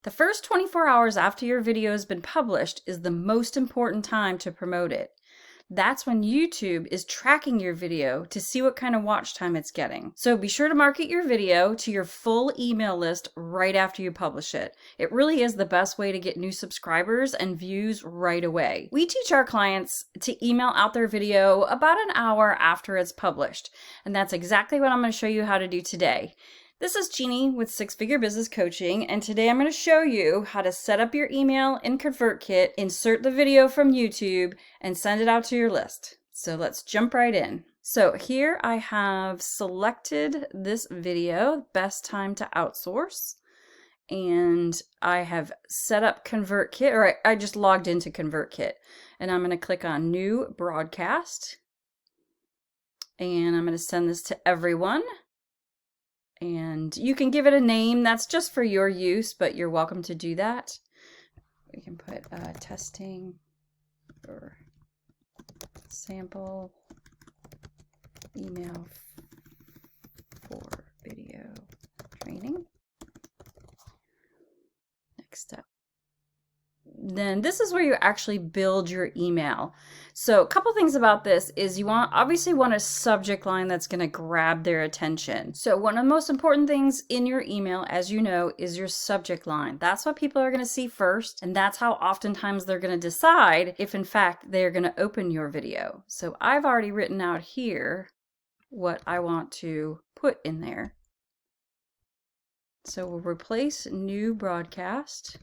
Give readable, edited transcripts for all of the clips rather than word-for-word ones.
The first 24 hours after your video has been published is the most important time to promote it. That's when YouTube is tracking your video to see what kind of watch time it's getting. So be sure to market your video to your full email list right after you publish it. It really is the best way to get new subscribers and views right away. We teach our clients to email out their video about an hour after it's published, and that's exactly what I'm going to show you how to do today. This is Jeannie with Six Figure Business Coaching, and today I'm going to show you how to set up your email in ConvertKit, insert the video from YouTube, and send it out to your list. So let's jump right in. So here I have selected this video, Best Time to Outsource, and I have set up ConvertKit, or I just logged into ConvertKit, and I'm going to click on New Broadcast, and I'm going to send this to everyone. And you can give it a name that's just for your use, but you're welcome to do that. We can put testing or sample email for video training. Next up. Then this is where you actually build your email. So a couple things about this is you obviously want a subject line that's going to grab their attention. So one of the most important things in your email, as you know, is your subject line. That's what people are going to see first, and that's how oftentimes they're going to decide if in fact they're going to open your video. So I've already written out here what I want to put in there. So we'll replace new broadcast.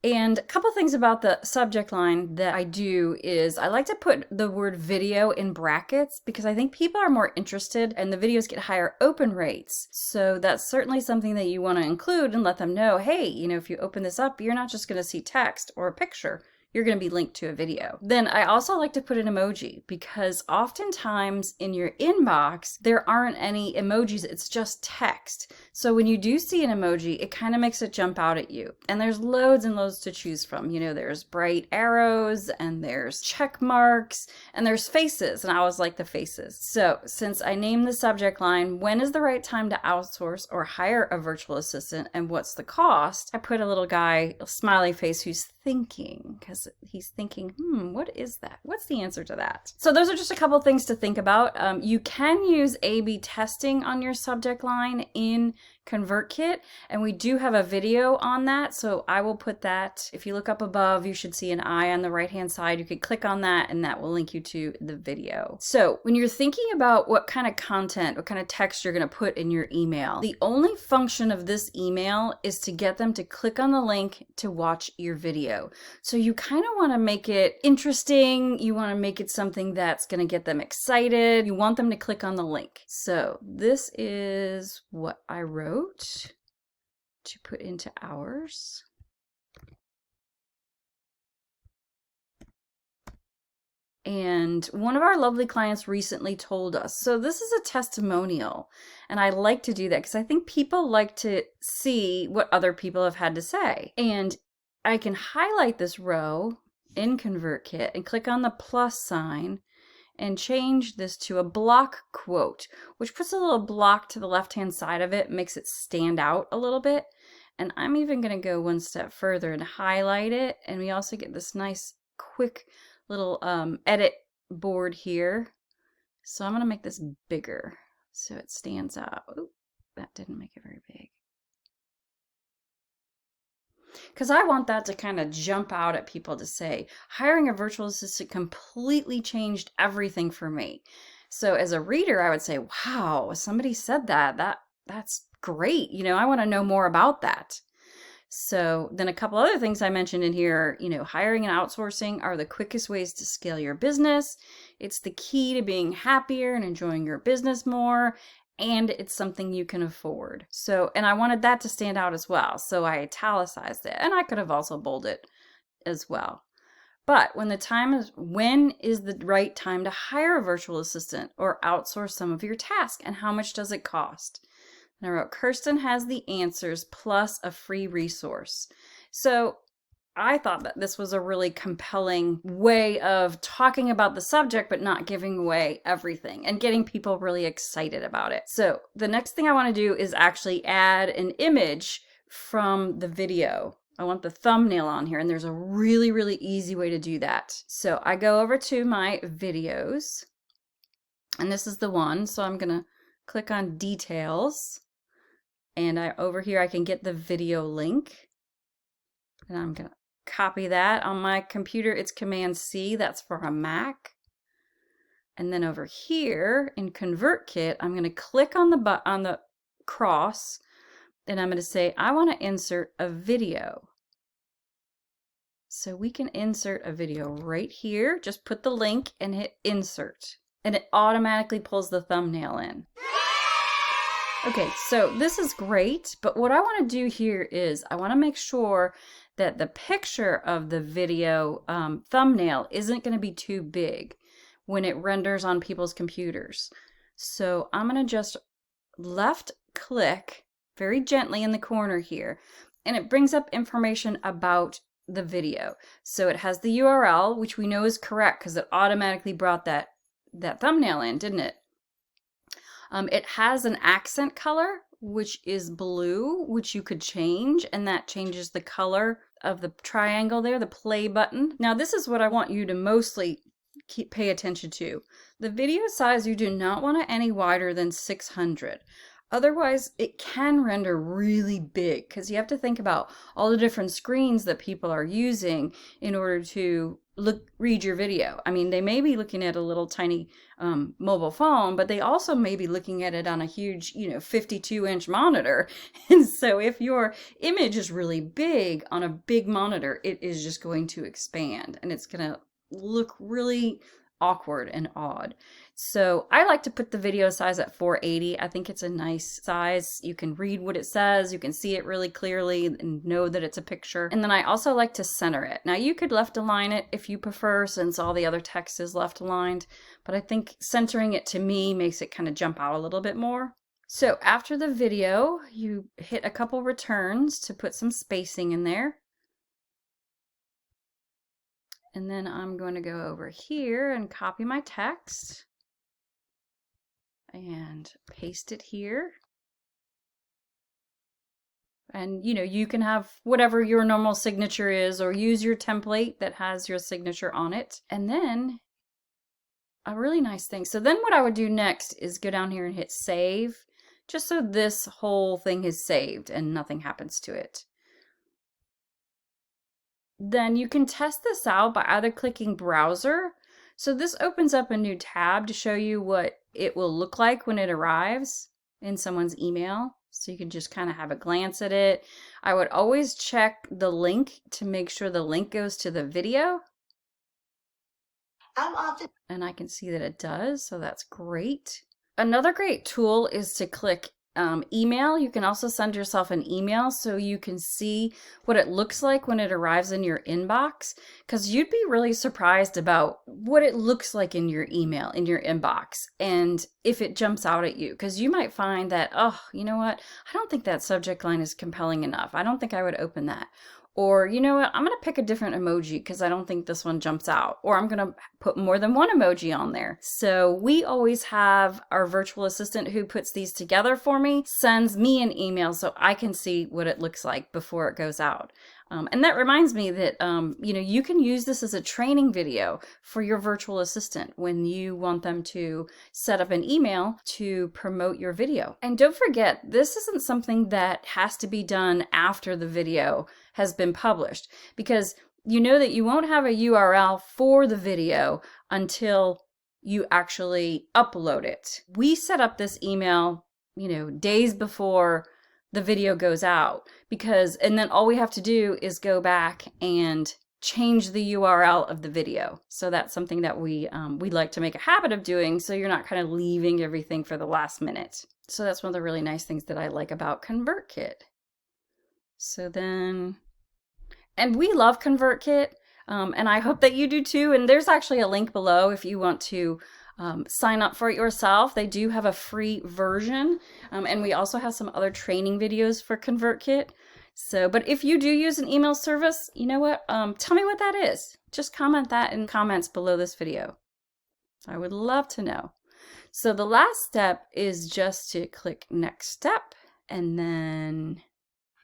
And a couple things about the subject line that I do is I like to put the word video in brackets because I think people are more interested and the videos get higher open rates. So that's certainly something that you want to include and let them know, hey, if you open this up, you're not just going to see text or a picture. You're going to be linked to a video. Then I also like to put an emoji because oftentimes in your inbox, there aren't any emojis, it's just text. So when you do see an emoji, it kind of makes it jump out at you. And there's loads and loads to choose from. There's bright arrows and there's check marks and there's faces, and I always like the faces. So since I named the subject line, when is the right time to outsource or hire a virtual assistant and what's the cost? I put a little guy, a smiley face who's thinking, because he's thinking, what is that? What's the answer to that? So those are just a couple things to think about. You can use A/B testing on your subject line in ConvertKit, and we do have a video on that, so I will put that. If you look up above, you should see an eye on the right hand side. You could click on that and that will link you to the video. So when you're thinking about what kind of content, what kind of text you're going to put in your email, the only function of this email is to get them to click on the link to watch your video. So you kind of want to make it interesting. You want to make it something that's going to get them excited. You want them to click on the link. So this is what I wrote to put into ours. And one of our lovely clients recently told us, so this is a testimonial, and I like to do that because I think people like to see what other people have had to say. And I can highlight this row in ConvertKit and click on the plus sign and change this to a block quote, which puts a little block to the left-hand side of it, makes it stand out a little bit. And I'm even going to go one step further and highlight it. And we also get this nice, quick little edit board here. So I'm going to make this bigger so it stands out. Ooh, that didn't make it very big. Because I want that to kind of jump out at people to say, hiring a virtual assistant completely changed everything for me. So as a reader, I would say, wow, somebody said that's great. I want to know more about that. So then a couple other things I mentioned in here, hiring and outsourcing are the quickest ways to scale your business. It's the key to being happier and enjoying your business more. And it's something you can afford. So, and I wanted that to stand out as well. So I italicized it, and I could have also bolded it as well. But when is the right time to hire a virtual assistant or outsource some of your tasks, and how much does it cost? And I wrote, Kirsten has the answers plus a free resource. So I thought that this was a really compelling way of talking about the subject, but not giving away everything and getting people really excited about it. So the next thing I want to do is actually add an image from the video. I want the thumbnail on here, and there's a really, really easy way to do that. So I go over to my videos, and this is the one. So I'm gonna click on details, and over here I can get the video link, and I'm gonna copy that. On my computer it's Command C, that's for a Mac. And then over here in ConvertKit, I'm gonna click on the cross, and I'm gonna say I want to insert a video. So we can insert a video right here. Just put the link and hit insert, and it automatically pulls the thumbnail in. Okay, so this is great, but what I want to do here is I want to make sure that the picture of the video thumbnail isn't going to be too big when it renders on people's computers. So I'm going to just left click very gently in the corner here, and it brings up information about the video. So it has the URL, which we know is correct because it automatically brought that thumbnail in, didn't it? It has an accent color, which is blue, which you could change, and that changes the color of the triangle there, the play button. Now this is what I want you to mostly pay attention to. The video size, you do not want it any wider than 600. Otherwise, it can render really big because you have to think about all the different screens that people are using in order to read your video. I mean, they may be looking at a little tiny mobile phone, but they also may be looking at it on a huge, 52-inch monitor. And so if your image is really big on a big monitor, it is just going to expand, and it's going to look really awkward and odd. So I like to put the video size at 480. I think it's a nice size. You can read what it says, you can see it really clearly and know that it's a picture. And then I also like to center it. Now you could left align it if you prefer, since all the other text is left aligned, but I think centering it to me makes it kind of jump out a little bit more. So after the video, you hit a couple returns to put some spacing in there. And then I'm going to go over here and copy my text and paste it here. And you can have whatever your normal signature is, or use your template that has your signature on it. And then a really nice thing. So then what I would do next is go down here and hit save, just so this whole thing is saved and nothing happens to it. Then you can test this out by either clicking browser. So this opens up a new tab to show you what it will look like when it arrives in someone's email. So you can just kind of have a glance at it. I would always check the link to make sure the link goes to the video. And I can see that it does, so that's great. Another great tool is to click email. You can also send yourself an email so you can see what it looks like when it arrives in your inbox, because you'd be really surprised about what it looks like in your email, in your inbox, and if it jumps out at you, because you might find that, oh, you know what, I don't think that subject line is compelling enough. I don't think I would open that. Or, you know what, I'm going to pick a different emoji because I don't think this one jumps out. Or I'm going to put more than one emoji on there. So we always have our virtual assistant who puts these together for me, sends me an email so I can see what it looks like before it goes out. And that reminds me that, you can use this as a training video for your virtual assistant when you want them to set up an email to promote your video. And don't forget, this isn't something that has to be done after the video has been published, because you know that you won't have a URL for the video until you actually upload it. We set up this email, days before the video goes out, and then all we have to do is go back and change the URL of the video. So that's something that we like to make a habit of doing, so you're not kind of leaving everything for the last minute. So that's one of the really nice things that I like about ConvertKit. So then, and we love ConvertKit, and I hope that you do too. And there's actually a link below if you want to sign up for it yourself. They do have a free version, and we also have some other training videos for ConvertKit. So, but if you do use an email service, you know what? Tell me what that is. Just comment that in comments below this video. I would love to know. So the last step is just to click next step, and then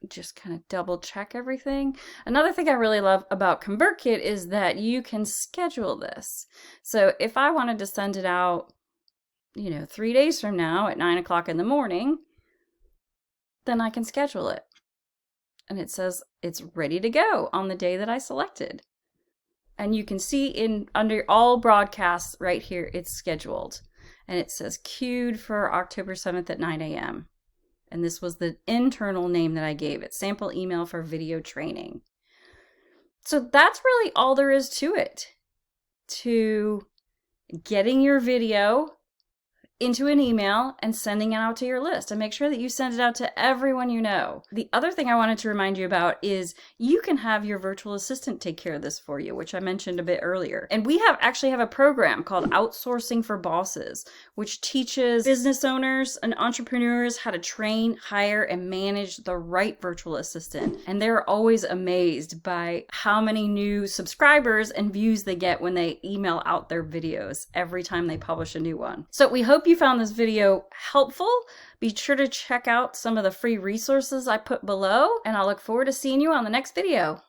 just kind of double check everything. Another thing I really love about ConvertKit is that you can schedule this. So if I wanted to send it out, 3 days from now at 9 o'clock in the morning, then I can schedule it. And it says it's ready to go on the day that I selected. And you can see under all broadcasts right here, it's scheduled. And it says queued for October 7th at 9 a.m. And this was the internal name that I gave it, sample email for video training. So that's really all there is to it, to getting your video into an email and sending it out to your list, and make sure that you send it out to everyone you know. The other thing I wanted to remind you about is you can have your virtual assistant take care of this for you, which I mentioned a bit earlier. And we actually have a program called Outsourcing for Bosses, which teaches business owners and entrepreneurs how to train, hire, and manage the right virtual assistant. And they're always amazed by how many new subscribers and views they get when they email out their videos every time they publish a new one. So we hope you found this video helpful. Be sure to check out some of the free resources I put below, and I'll look forward to seeing you on the next video.